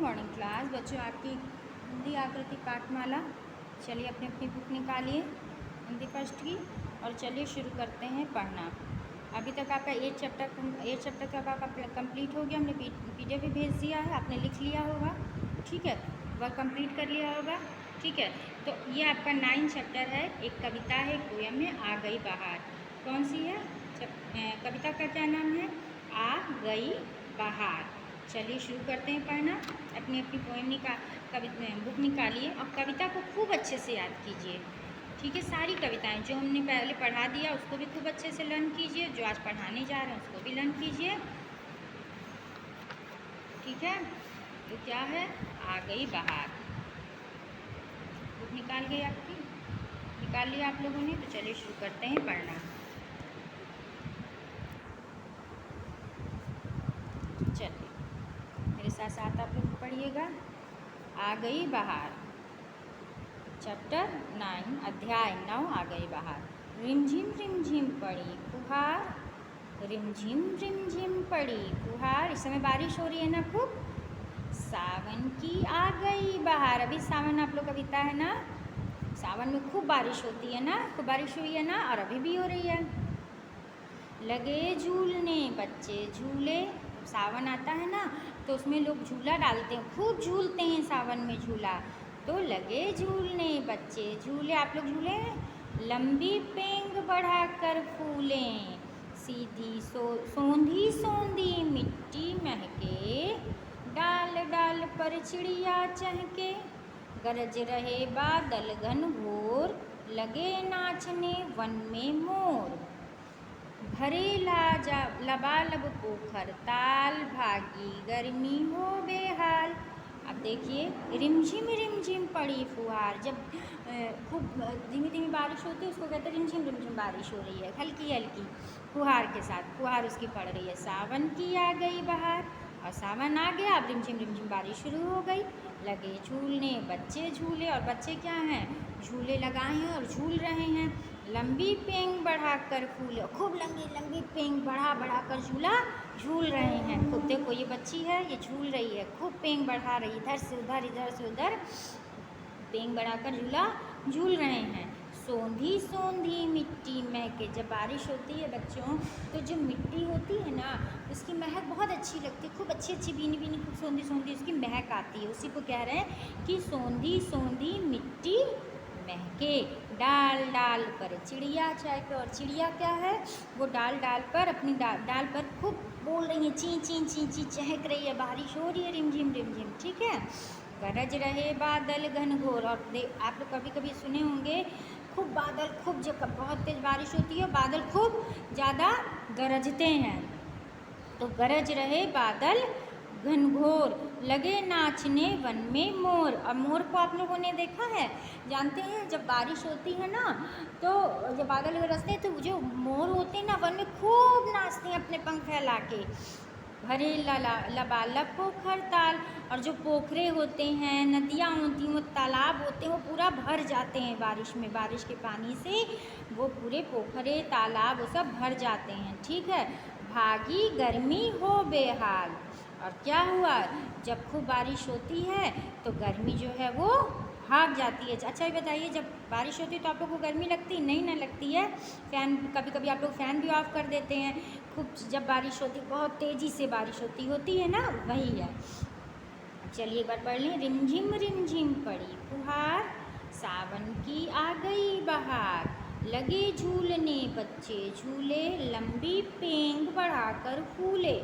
Morning class. बच्चों, आपकी हिंदी आकृति पाठमाला। चलिए अपनी अपनी बुक निकालिए हिंदी फर्स्ट की और चलिए शुरू करते हैं पढ़ना। अभी तक आपका 8 चैप्टर तक आपका कंप्लीट हो गया। हमने PDF भी भेज दिया है, आपने लिख लिया होगा। ठीक है, वह कंप्लीट कर लिया होगा। ठीक है, तो ये आपका 9 चैप्टर है। एक कविता है, पोयम है, आ गई बहार। कौन सी है कविता का क्या नाम है? आ गई बहार। चलिए शुरू करते हैं पढ़ना। अपनी अपनी पोएम बुक निकालिए और कविता को खूब अच्छे से याद कीजिए। ठीक है, सारी कविताएं जो हमने पहले पढ़ा दिया उसको भी खूब अच्छे से लर्न कीजिए, जो आज पढ़ाने जा रहे हैं उसको भी लर्न कीजिए। ठीक है, तो क्या है? आ गई बहार। बुक निकाल गई आपकी? निकाल लिया आप लोगों ने? तो चलिए शुरू करते हैं पढ़ना। चलिए मेरे साथ साथ आप लोग पढ़िएगा। आ गई बहार, चैप्टर 9, अध्याय 9, आ गई बहार। रिमझिम पड़ी फुहार, रिमझिम पड़ी फुहार। इस समय बारिश हो रही है ना खूब। सावन की आ गई बहार। अभी सावन आप लोग का बीता है ना। सावन में खूब बारिश होती है ना, खूब बारिश हुई है ना, और अभी भी हो रही है। लगे झूलने बच्चे झूले। सावन आता है ना तो उसमें लोग झूला डालते हैं, खूब झूलते हैं सावन में झूला। तो लगे झूलने बच्चे झूले। आप लोग झूले हैं? लंबी पेंग बढ़ाकर फूलें, सीधी सोंधी मिट्टी महके, डाल डाल पर चिड़िया चहके, गरज रहे बादल घन घोर, लगे नाचने वन में मोर। भरे लबालब पोखर ताल, भागी गर्मी हो बेहाल। अब देखिए, रिमझिम पड़ी फुहार। जब खूब धीमी धीमी बारिश होती है उसको कहते हैं रिमझिम बारिश हो रही है, हल्की हल्की फुहार के साथ फुहार उसकी पड़ रही है। सावन की आ गई बहार, और सावन आ गया, अब रिमझिम बारिश शुरू हो गई। लगे झूलने बच्चे झूले, और बच्चे क्या हैं? झूले लगाए हैं और झूल रहे हैं। लंबी पेंग बढ़ाकर फूले, खूब लंबी पेंग बढ़ा कर झूला झूल रहे हैं। खूब देखो, ये बच्ची है, ये झूल रही है, खूब पेंग बढ़ा रही, इधर से उधर पेंग बढ़ाकर झूला झूल रहे हैं। सोंधी मिट्टी महके। जब बारिश होती है बच्चों तो जो मिट्टी होती है ना उसकी महक बहुत अच्छी लगती है, खूब अच्छी बीनी खूब सोंधी उसकी महक आती है। उसी को कह रहे हैं कि सोंधी मिट्टी महके, डाल पर चिड़िया चहके। और चिड़िया क्या है? वो डाल पर अपनी डाल पर खूब बोल रही है, ची चहक रही है, बारिश हो रही है रिमझिम। ठीक है, गरज रहे बादल घन घोर। और आप लोग कभी कभी सुने होंगे, खूब बादल, खूब जब बहुत तेज बारिश होती है बादल खूब ज़्यादा गरजते हैं। तो गरज रहे बादल घनघोर, लगे नाचने वन में मोर। और मोर को आप लोगों ने देखा है, जानते हैं? जब बारिश होती है ना तो जब बादल गरजते हैं तो जो मोर होते हैं ना वन में खूब नाचते हैं अपने पंख फैला के। भरे लबालब पोखर ताल। और जो पोखरे होते हैं, नदियाँ होती हैं, वो तालाब होते हैं, वो पूरा भर जाते हैं बारिश में। बारिश के पानी से वो पूरे पोखरे तालाब वो सब भर जाते हैं। ठीक है, भागी गर्मी हो बेहाल। और क्या हुआ? जब खूब बारिश होती है तो गर्मी जो है वो भाग जाती है। अच्छा ये बताइए, जब बारिश होती है तो आप लोग को गर्मी लगती? नहीं ना लगती है। फ़ैन कभी आप लोग फ़ैन भी ऑफ़ कर देते हैं। खूब जब बारिश होती, बहुत तेज़ी से बारिश होती है ना, वही है। चलिए एक बार पढ़ लें। रिमझिम पड़ी फुहार, सावन की आ गई बहार। लगे झूलने बच्चे झूले, लंबी पेंग बढ़ाकर फूले,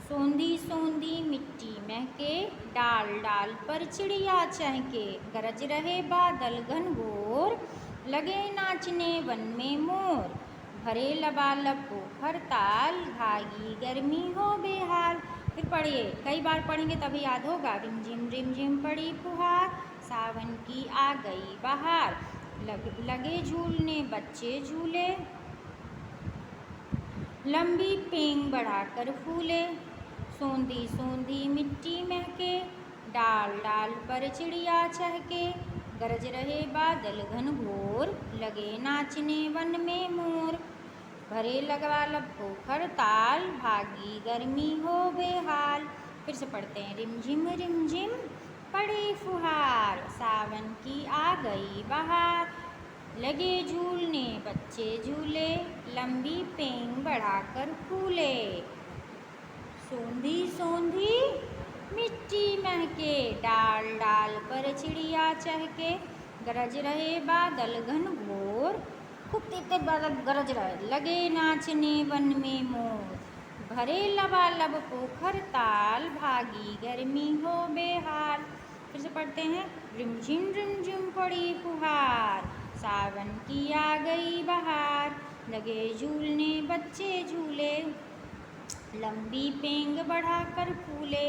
सोंधी मिट्टी महके, डाल पर चिड़िया चहके, गरज रहे बादल घन घोर, लगे नाचने वन में मोर। भरे लबालब पोखर ताल, भागी गर्मी हो बेहाल। फिर पढ़िए, कई बार पढ़ेंगे तभी याद होगा। रिमझिम पड़ी फुहार, सावन की आ गई बहार। लगे झूलने बच्चे झूले, लंबी पेंग बढ़ाकर फूले, सोंधी मिट्टी महके, डाल पर चिड़िया चहके, गरज रहे बादल घन घोर, लगे नाचने वन में मोर। भरे लगवा लब पोखर ताल, भागी गर्मी हो बेहाल। फिर से पढ़ते हैं। रिम झिम पड़ी फुहार, सावन की आ गई बहार, लगे झूलने बच्चे झूले, लंबी पेंग बढ़ाकर फूले, सोंधी सोंधी मिट्टी महके, डाल डाल पर चिड़िया चहके, गरज रहे बादल घनघोर, खूब तेज बादल गरज रहे, लगे नाचने वन में मोर, भरे लबालब पोखर ताल, भागी गर्मी हो बेहाल। फिर से पढ़ते हैं। रिम झिम पड़ी फुहार, सावन की आ गई बहार, लगे झूलने बच्चे झूले, लंबी पेंग बढ़ाकर फूले,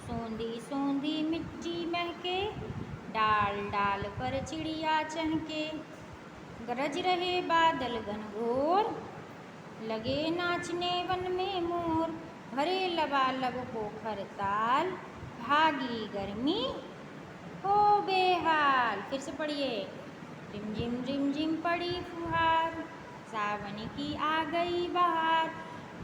सोंधी सोंधी मिट्टी महके, डाल डाल पर चिड़िया चहके, गरज रहे बादल घनघोर, लगे नाचने वन में मोर, भरे लबालब पोखर ताल, भागी गर्मी हो बेहाल। फिर से पढ़िए। रिम झिम पड़ी फुहार, सावन की आ गई बहार,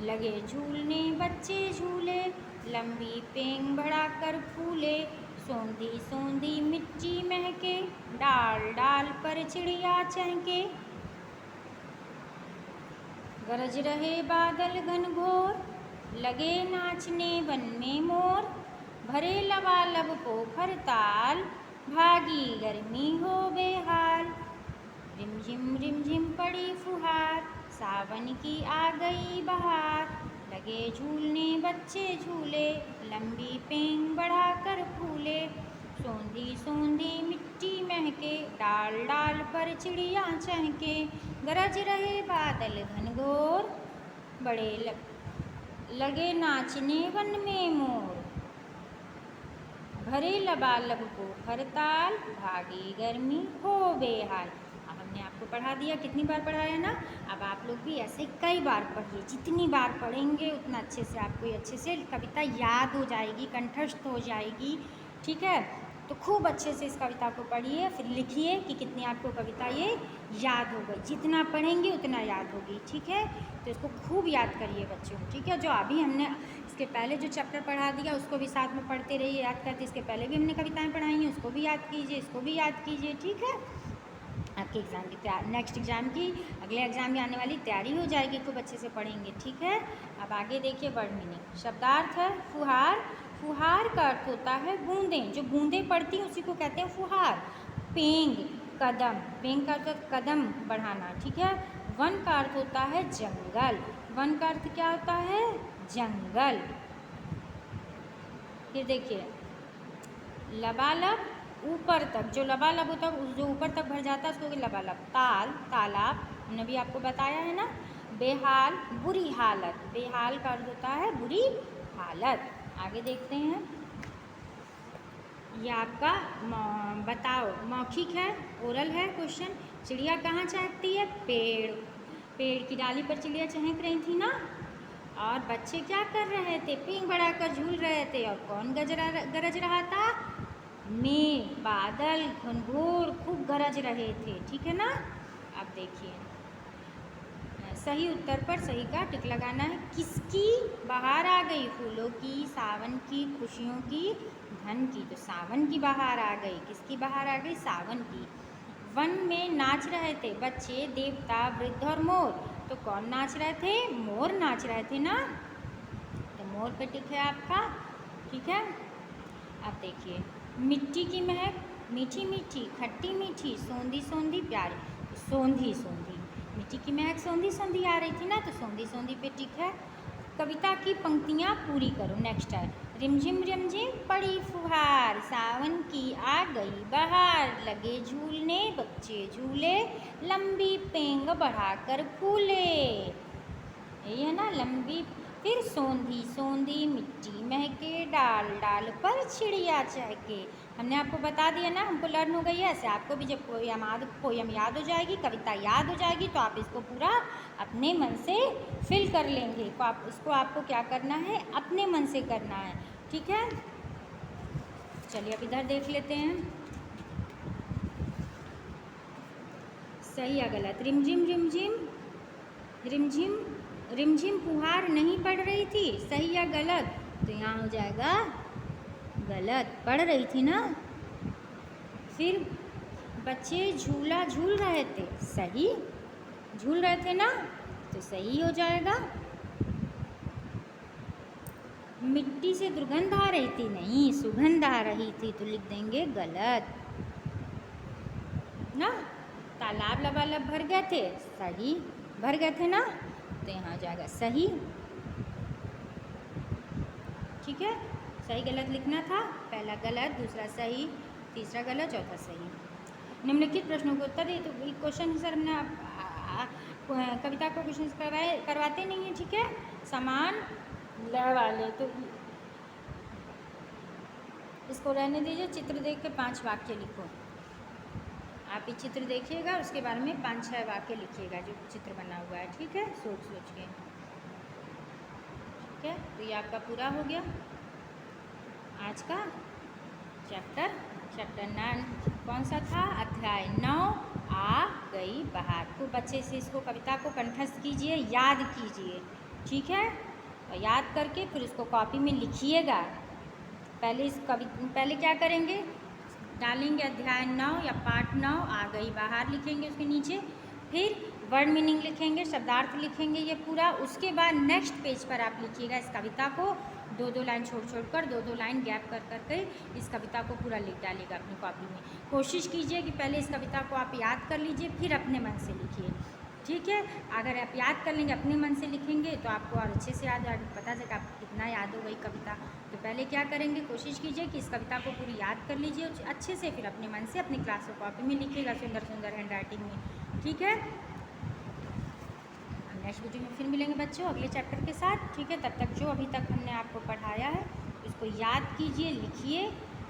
लगे झूलने बच्चे झूले, लंबी पेंग बढ़ाकर फूले, सोंधी सोंधी मिट्टी महके, डाल डाल पर चिड़िया चहके, गरज रहे बादल घनघोर, लगे नाचने वन में मोर, भरे लबालब पोखर ताल, भागी गर्मी हो बेहाल। रिम झिम पड़ी फुहार, सावन की आ गई बहार, लगे झूलने बच्चे झूले, लंबी पेंग बढ़ाकर फूले, सोंधी सोंधी मिट्टी महके, डाल डाल पर चिड़िया चहके, गरज रहे बादल घनघोर, लगे नाचने वन में मोर, भरे लबालब पोखर ताल, भागी गर्मी हो बेहाल। अब हमने आपको पढ़ा दिया, कितनी बार पढ़ाया ना। अब आप लोग भी ऐसे कई बार पढ़िए, जितनी बार पढ़ेंगे उतना अच्छे से आपको ये अच्छे से कविता याद हो जाएगी, कंठस्थ हो जाएगी। ठीक है, तो खूब अच्छे से इस कविता को पढ़िए, फिर लिखिए कि कितनी आपको कविता ये याद हो गई। जितना पढ़ेंगे उतना याद होगी। ठीक है, तो इसको खूब याद करिए बच्चों। ठीक है, जो अभी हमने इसके पहले जो चैप्टर पढ़ा दिया उसको भी साथ में पढ़ते रहिए, याद करते। इसके पहले भी हमने कविताएं पढ़ाई हैं, उसको भी याद कीजिए, इसको भी याद कीजिए। ठीक है, आपके एग्ज़ाम की तैयारी, नेक्स्ट एग्ज़ाम की, अगले एग्ज़ाम में आने वाली तैयारी हो जाएगी, खूब अच्छे से पढ़ेंगे। ठीक है, अब आगे देखिए वर्ड मीनिंग। शब्दार्थ है फुहार। फुहार का अर्थ होता है बूंदें, जो बूंदें पड़ती हैं उसी को कहते हैं फुहार। पेंग कदम, पेंग का अर्थ कदम बढ़ाना। ठीक है, वन का अर्थ होता है जंगल, वन का अर्थ क्या होता है? जंगल। फिर देखिए लबालब, ऊपर तक, जो लबालब होता है जो ऊपर तक भर जाता है उसको लबालब। ताल, तालाब, हमने भी आपको बताया है ना। बेहाल, बुरी हालत, बेहाल का अर्थ होता है बुरी हालत। आगे देखते हैं, ये आपका बताओ मौखिक है, ओरल है क्वेश्चन। चिड़िया कहाँ चहकती है? पेड़, पेड़ की डाली पर चिड़िया चहक रही थी ना। और बच्चे क्या कर रहे थे? पींग बढ़ाकर झूल रहे थे। और कौन गरज रहा था? मेघ, बादल घनघोर खूब गरज रहे थे। ठीक है ना। अब देखिए सही उत्तर पर सही का टिक लगाना है। किसकी बहार आ गई? फूलों की, सावन की, खुशियों की, धन की। तो सावन की बहार आ गई। किसकी बहार आ गई? सावन की। वन में नाच रहे थे बच्चे, देवता, वृद्ध और मोर। तो कौन नाच रहे थे? मोर नाच रहे थे ना। तो मोर पे टिक है आपका। ठीक है, अब देखिए मिट्टी की महक, मीठी मीठी, खट्टी मीठी, सोंधी सोंधी प्यारी। सोंधी सोंधी, मिट्टी की महक सोंधी सोंधी आ रही थी ना, तो सोंधी सोंधी पे टिक है। कविता की पंक्तियाँ पूरी करो। नेक्स्ट है रिमझिम पड़ी फुहार, सावन की आ गई बहार, लगे झूलने बच्चे झूले, लंबी पेंग बढ़ाकर फूले। यही है ना, लंबी। फिर सोंधी सोंधी मिट्टी महके, डाल डाल पर चिड़िया चहके। हमने आपको बता दिया ना, हमको लर्न हो गई है। ऐसे आपको भी जब पोयम याद हो जाएगी, कविता याद हो जाएगी, तो आप इसको पूरा अपने मन से फिल कर लेंगे। तो आप इसको आपको क्या करना है? अपने मन से करना है। ठीक है, चलिए अब इधर देख लेते हैं सही या गलत। रिमझिम रिमझिम फुहार नहीं पड़ रही थी, सही या गलत? तो यहाँ हो जाएगा गलत। पढ़ रही थी ना। फिर बच्चे झूला झूल रहे थे, सही। झूल रहे थे ना, तो सही हो जाएगा। मिट्टी से दुर्गंध आ रही थी, नहीं, सुगंध आ रही थी, तो लिख देंगे गलत ना। तालाब लबालब भर गए थे, सही। भर गए थे ना, तो यहाँ आ जाएगा सही। ठीक है, सही गलत लिखना था। पहला गलत, दूसरा सही, तीसरा गलत, चौथा सही। निम्नलिखित प्रश्नों को उत्तर दिए। तो क्वेश्चन सर हमने कविता को क्वेश्चन करवाते नहीं है, ठीक है। समान लय वाले, तो इसको रहने दीजिए। चित्र देख के 5 वाक्य लिखो। आप ये चित्र देखिएगा, उसके बारे में 5-6 वाक्य लिखिएगा जो चित्र बना हुआ है, ठीक है, सोच सोच के। ठीक है, तो ये आपका पूरा हो गया आज का चैप्टर 9। कौन सा था? अध्याय 9, आ गई बहार। तो बच्चे से इसको कविता को कंठस्थ कीजिए, याद कीजिए, ठीक है। और याद करके फिर इसको कॉपी में लिखिएगा। पहले क्या करेंगे? डालेंगे अध्याय 9 या पाठ 9, आ गई बहार लिखेंगे उसके नीचे। फिर वर्ड मीनिंग लिखेंगे, शब्दार्थ लिखेंगे ये पूरा। उसके बाद नेक्स्ट पेज पर आप लिखिएगा इस कविता को 2-2 लाइन छोड़ कर, 2-2 लाइन गैप कर करके इस कविता को पूरा लिख डालिएगा अपनी कॉपी में। कोशिश कीजिए कि पहले इस कविता को आप याद कर लीजिए, फिर अपने मन से लिखिए, ठीक है। अगर आप याद कर लेंगे, अपने मन से लिखेंगे, तो आपको और अच्छे से याद पता चलेगा आपको कितना याद हो गई कविता। तो पहले क्या करेंगे? कोशिश कीजिए कि इस कविता को पूरी याद कर लीजिए अच्छे से, फिर अपने मन से अपनी क्लास और कॉपी में लिखिएगा सुंदर सुंदर हैंड राइटिंग में, ठीक है। नेक्स्ट वीडियो में फिर मिलेंगे बच्चों अगले चैप्टर के साथ, ठीक है। तब तक जो अभी तक हमने आपको पढ़ाया है उसको याद कीजिए, लिखिए,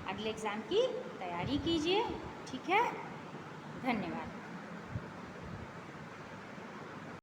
अगले एग्ज़ाम की तैयारी कीजिए, ठीक है। धन्यवाद।